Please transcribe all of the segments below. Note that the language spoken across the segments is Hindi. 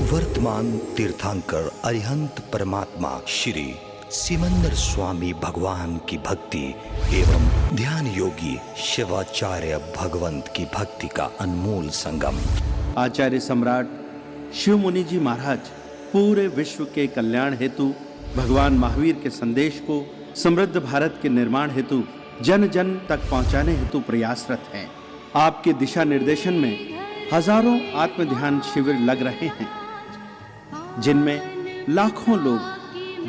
वर्तमान तीर्थंकर अरिहंत परमात्मा श्री सिमंदर स्वामी भगवान की भक्ति एवं ध्यान योगी शिवाचार्य भगवंत की भक्ति का अनमोल संगम। आचार्य सम्राट शिव मुनि जी महाराज पूरे विश्व के कल्याण हेतु भगवान महावीर के संदेश को समृद्ध भारत के निर्माण हेतु जन जन तक पहुंचाने हेतु प्रयासरत हैं। आपके दिशा निर्देशन में हजारों आत्म ध्यान शिविर लग रहे हैं, जिनमें लाखों लोग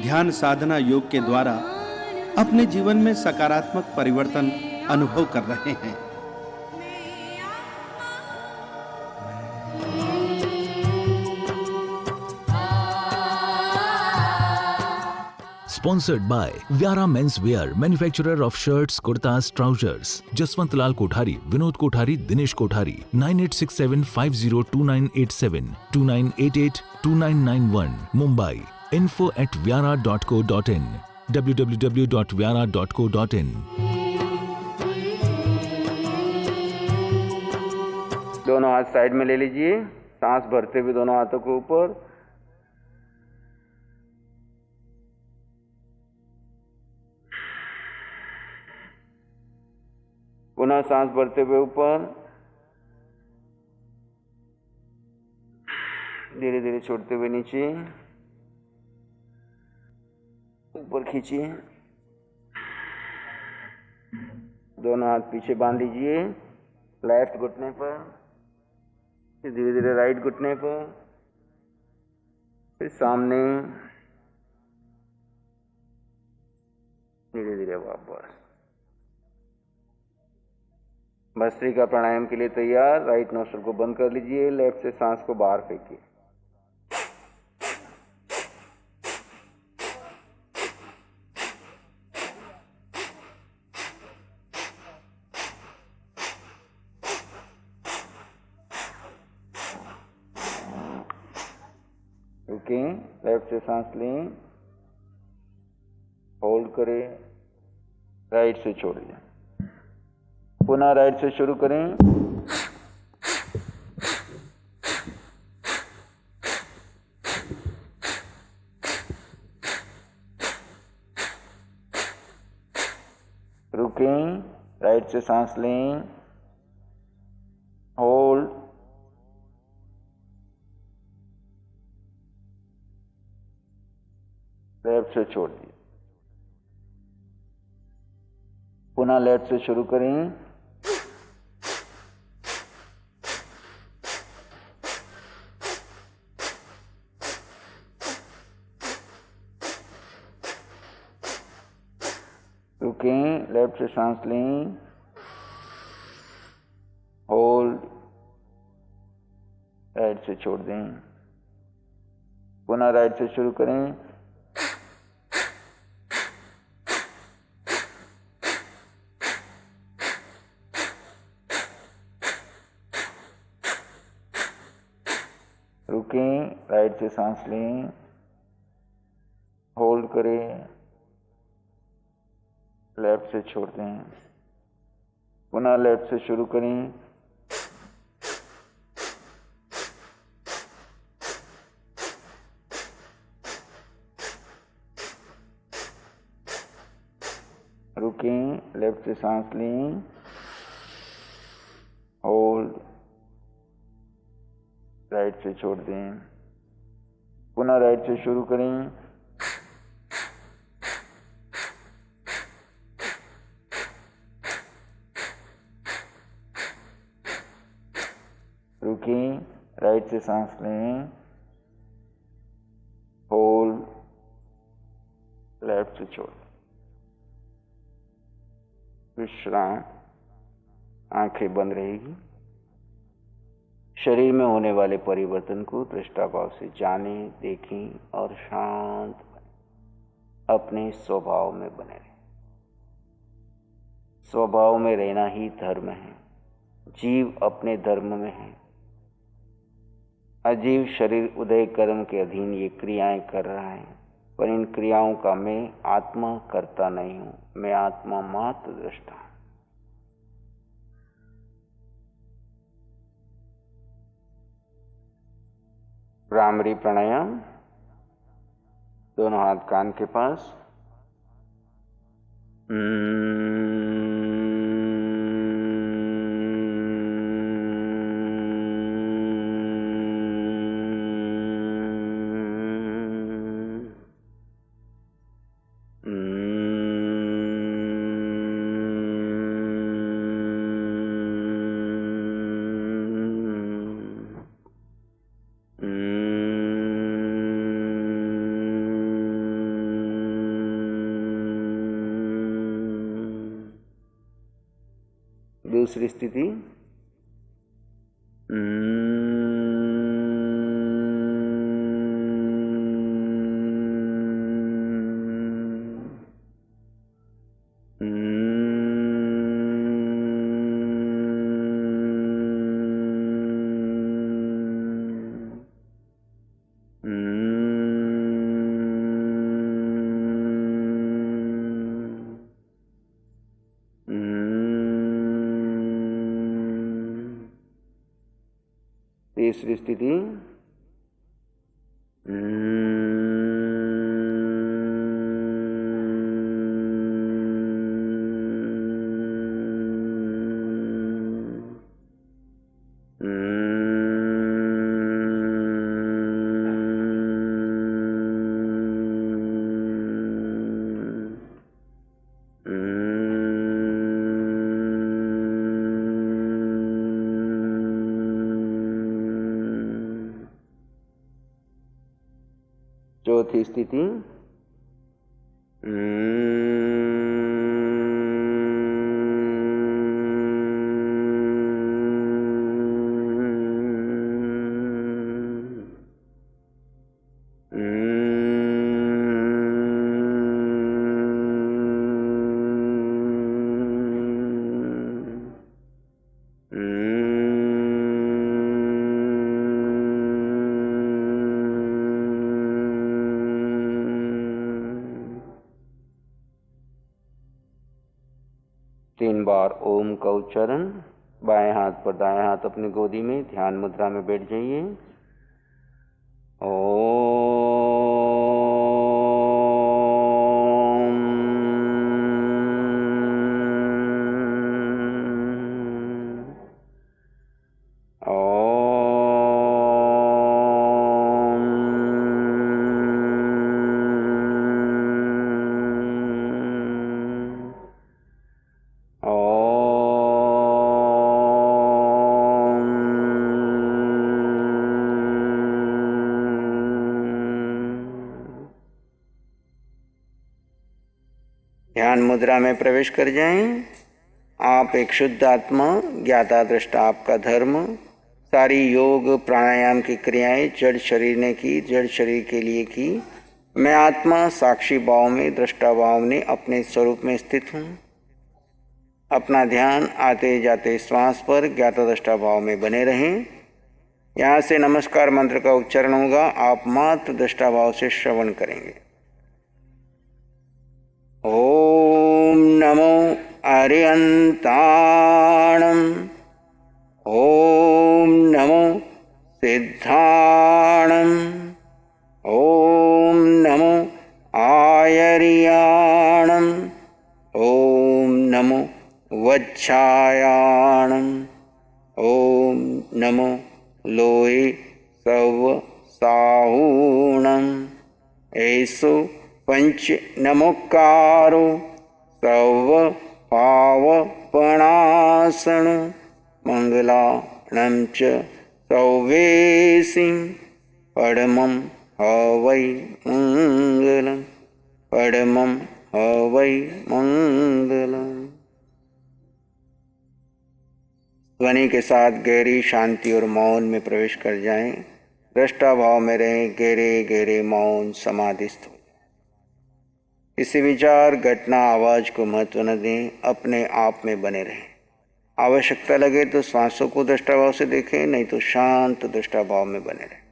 ध्यान साधना योग के द्वारा अपने जीवन में सकारात्मक परिवर्तन अनुभव कर रहे हैं। Sponsored by Vyara Men's Wear, manufacturer of shirts, kurtas, trousers. Jaswant Lal Kothari, Vinod Kothari, Dinesh Kothari. 9867502987, 29882991, Mumbai. info@vyara.co.in, www.vyara.co.in. दोनों हाथ साइड में ले लीजिए, सांस भरते हुए दोनों हाथों को ऊपर। पुनः सांस भरते हुए ऊपर, धीरे धीरे छोड़ते हुए नीचे, ऊपर खींचिए। दोनों हाथ पीछे बांध लीजिए, लेफ्ट घुटने पर, फिर धीरे धीरे राइट घुटने पर, फिर सामने, धीरे धीरे वापस। भस्त्रिका प्राणायाम के लिए तैयार। राइट नोस्ट्रल को बंद कर लीजिए, लेफ्ट से सांस को बाहर फेंकिए। रुकें, लेफ्ट से सांस लें, होल्ड करें, राइट से छोड़िए। पुनः राइट से शुरू करें। रुकें, राइट से सांस लें, होल्ड, लेफ्ट से छोड़ दिए। पुनः लेफ्ट से शुरू करें। रुकें, लेफ्ट से सांस लें, होल्ड, राइट से छोड़ दें। पुनः राइट से शुरू करें। रुकें, राइट से सांस लें, होल्ड करें, लेफ्ट से छोड़ दें। पुनः लेफ्ट से शुरू करें। रुकें, लेफ्ट से सांस लें, होल्ड, राइट से छोड़ दें। पुनः राइट से शुरू करें। रुकें, राइट से सांस लें, होल्ड, लेफ्ट से छोड़। विश्राम। आंखें बंद रहेगी। शरीर में होने वाले परिवर्तन को दृष्टाभाव से जानें, देखें और शांत बने, अपने स्वभाव में बने रहें। स्वभाव में रहना ही धर्म है। जीव अपने धर्म में है। अजीव शरीर उदय कर्म के अधीन ये क्रियाएं कर रहा है, पर इन क्रियाओं का मैं आत्मा करता नहीं हूं, मैं आत्मा मात्र दृष्टा हूं। भ्रामरी प्राणायाम। दोनों हाथ कान के पास। दूसरी स्थिति। तीसरी स्थिति। चौथी स्थिति। तीन बार ओम का उच्चारण। बाएं हाथ पर दाएं हाथ अपनी गोदी में ध्यान मुद्रा में बैठ जाइए। ध्यान मुद्रा में प्रवेश कर जाएं। आप एक शुद्ध आत्मा, ज्ञाता दृष्टा आपका धर्म। सारी योग प्राणायाम की क्रियाएं जड़ शरीर ने की, जड़ शरीर के लिए की। मैं आत्मा साक्षी भाव में, दृष्टा भाव में अपने स्वरूप में स्थित हूँ। अपना ध्यान आते जाते श्वास पर ज्ञाता दृष्टा भाव में बने रहें। यहाँ से नमस्कार मंत्र का उच्चारण होगा। आप मात्र दृष्टा भाव से श्रवण करेंगे। ओम नमो अरिहंताणं। ओम नमो सिद्धाणं। ओम नमो आयर्याणं। ओम नमो वज्रायाणं। ओम नमो लोहे सव साहूणं। ऐसो पंच नमोकारो सव पावपणासन मंगलानं च सौवेसिं परमं हवै मंगलम्। परमं हवै मंगलम्। ध्वनि के साथ गहरी शांति और मौन में प्रवेश कर जाएं। दृष्टा भाव में रहें। गहरे गहरे मौन समाधिस्थ हो। किसी विचार, घटना, आवाज को महत्व न दें। अपने आप में बने रहें। आवश्यकता लगे तो श्वासों को दृष्टा भाव से देखें, नहीं तो शांत दृष्टा भाव में बने रहें।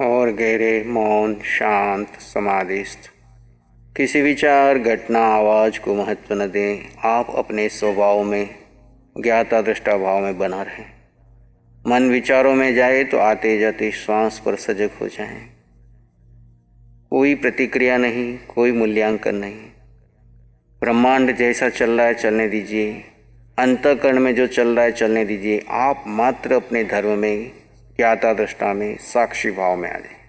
और गहरे मौन, शांत, समाधिस्थ। किसी विचार, घटना, आवाज़ को महत्व न दें। आप अपने स्वभाव में, ज्ञाता दृष्टा भाव में बना रहें। मन विचारों में जाए तो आते जाते श्वास पर सजग हो जाएं। कोई प्रतिक्रिया नहीं, कोई मूल्यांकन नहीं। ब्रह्मांड जैसा चल रहा है चलने दीजिए। अंतःकरण में जो चल रहा है चलने दीजिए। आप मात्र अपने धर्म में, ज्ञाता दृष्टा में, साक्षी भाव में आ जाए।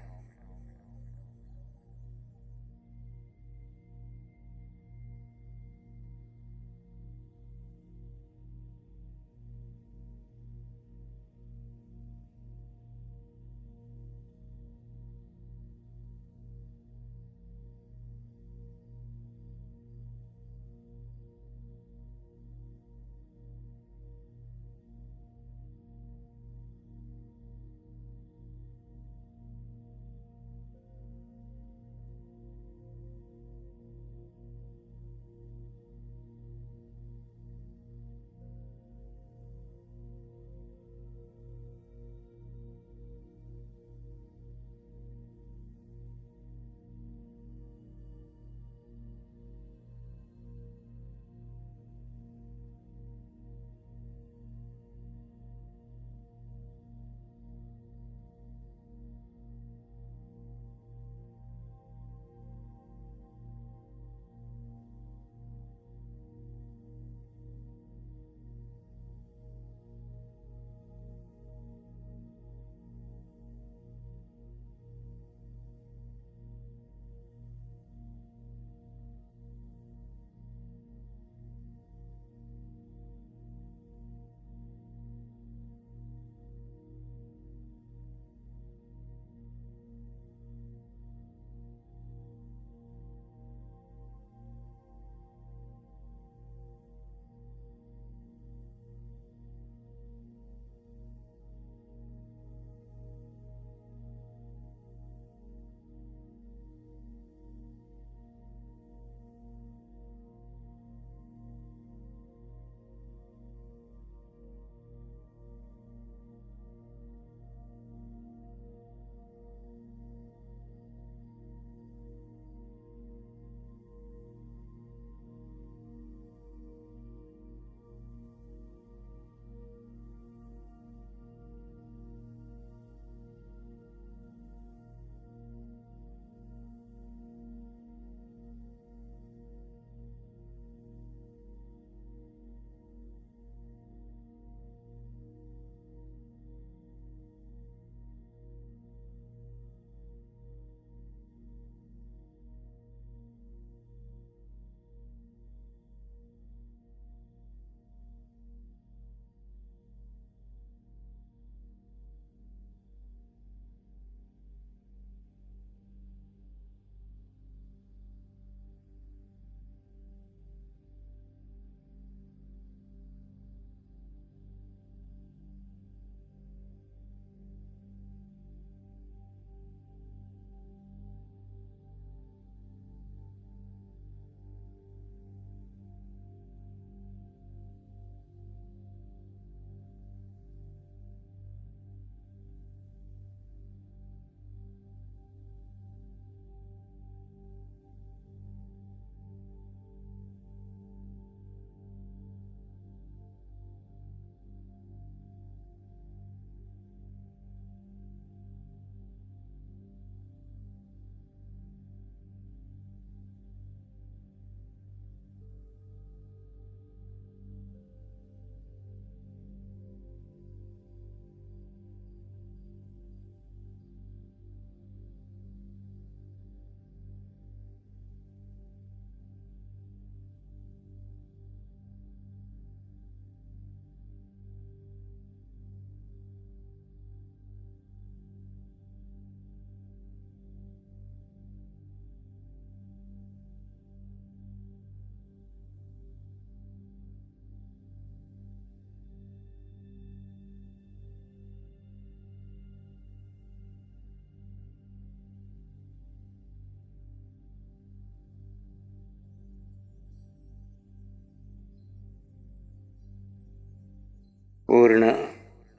पूर्ण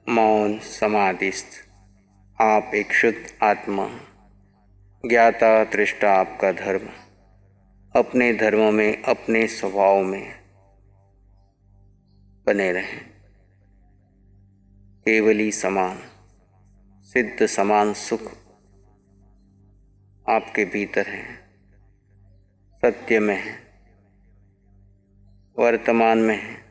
मौन समाधिस्थ। आप एक शुद्ध आत्मा, ज्ञाता दृष्टा आपका धर्म, अपने धर्म में, अपने स्वभाव में बने रहें। केवली समान सिद्ध समान सुख आपके भीतर है, सत्य में है, वर्तमान में है।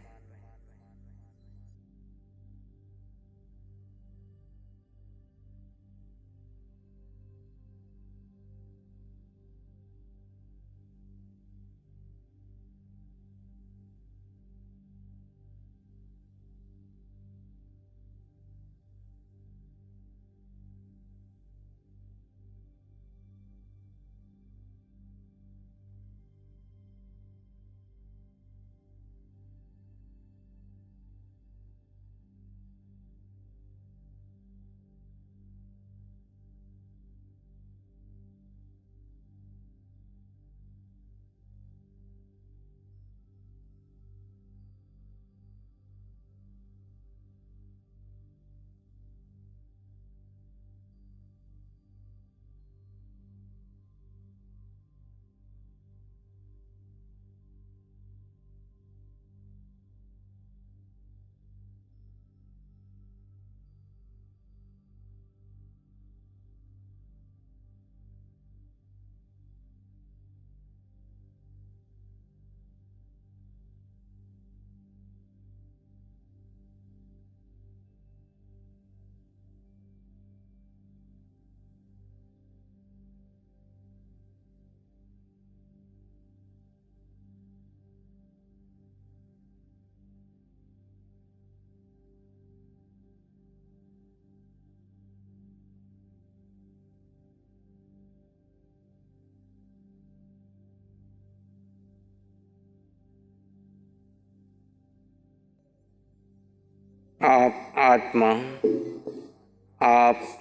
आप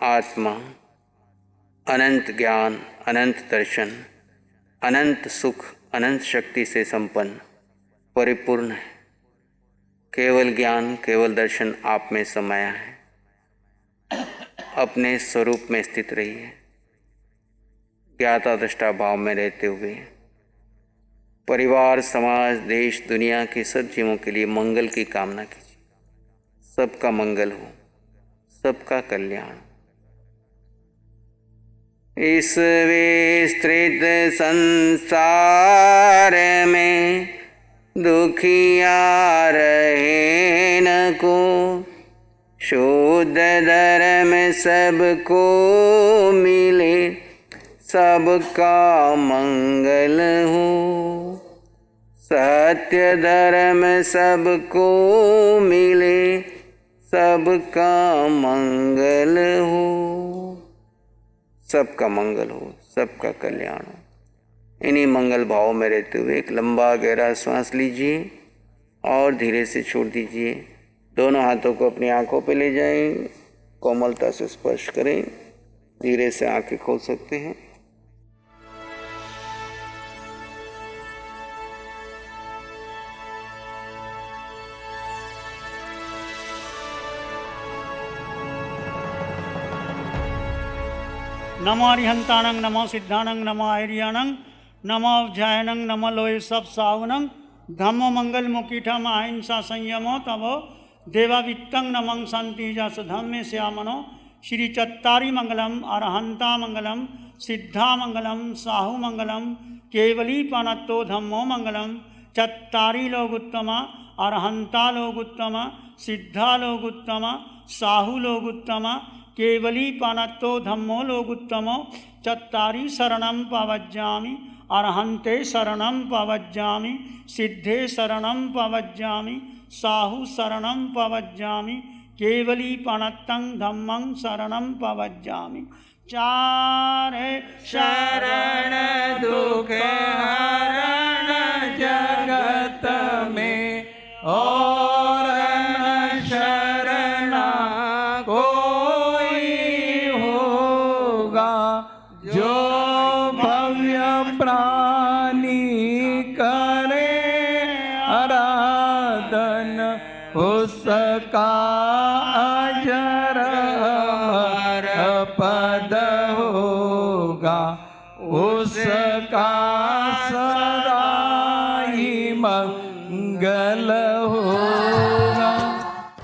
आत्मा अनंत ज्ञान, अनंत दर्शन, अनंत सुख, अनंत शक्ति से संपन्न परिपूर्ण है। केवल ज्ञान, केवल दर्शन आप में समाया है। अपने स्वरूप में स्थित रहिए, ज्ञाता दृष्टा भाव में रहते हुए परिवार, समाज, देश, दुनिया के सब जीवों के लिए मंगल की कामना कीजिए। सबका मंगल हो, सबका कल्याण। इस विस्तृत संसार में दुखिया रहे न को, शुद्ध धर्म सबको मिले, सबका मंगल हो। सत्य धर्म सबको मिले, सबका मंगल हो। सबका मंगल हो, सबका कल्याण हो। इन्हीं मंगल भाव में रहते हुए एक लंबा गहरा श्वास लीजिए और धीरे से छोड़ दीजिए। दोनों हाथों को अपनी आंखों पे ले जाएं, कोमलता से स्पर्श करें, धीरे से आंखें खोल सकते हैं। नमो अरिहंताणं, नमो सिद्धाणं, नमो आर्याणं, नमो अव्यायणं, नमो लोय सब सावनं, धम्मो मंगल मुकीठम अहिंसा संयमो तवो देवावित्तं नमं शांति जस धम्मे श्यामनो। श्री चत्तारी मंगलम, अरहंता मंगलम, सिद्धा मंगलम, साहु मंगलम, केवली पानत्तो धम्मो मंगलम। चत्तारी लोग उत्तमा, अरहंता लोग उत्तमा, सिद्धा लोग उत्तमा, साहु लोग उत्तमा, केवली पानत्तो धम्मो लोगुत्तमो। चत्तारी शरणं पवज्जामि, अरहन्ते शरणं पवज्जामि, सिद्धे शरणं पवज्जामि, साहु शरणं पवज्जामि, केवली पानत्तं धम्मं शरणं पवज्जामि। चारे शरण दुख हरण जगत में, और न शरणा जो भव्य प्राणी करे आराधन, उसका अजर अमर मंगल होगा।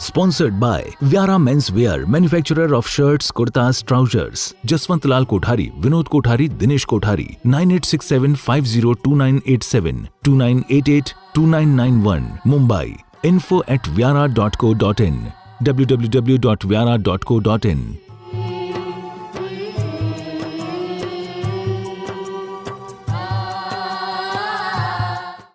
Sponsored by Vyara Men's Wear, manufacturer of shirts, kurtas, trousers. Jaswant Lal Kothari, Vinod Kothari, Dinesh Kothari. 9867502987, 29882991, Mumbai. info@vyara.co.in, www.vyara.co.in.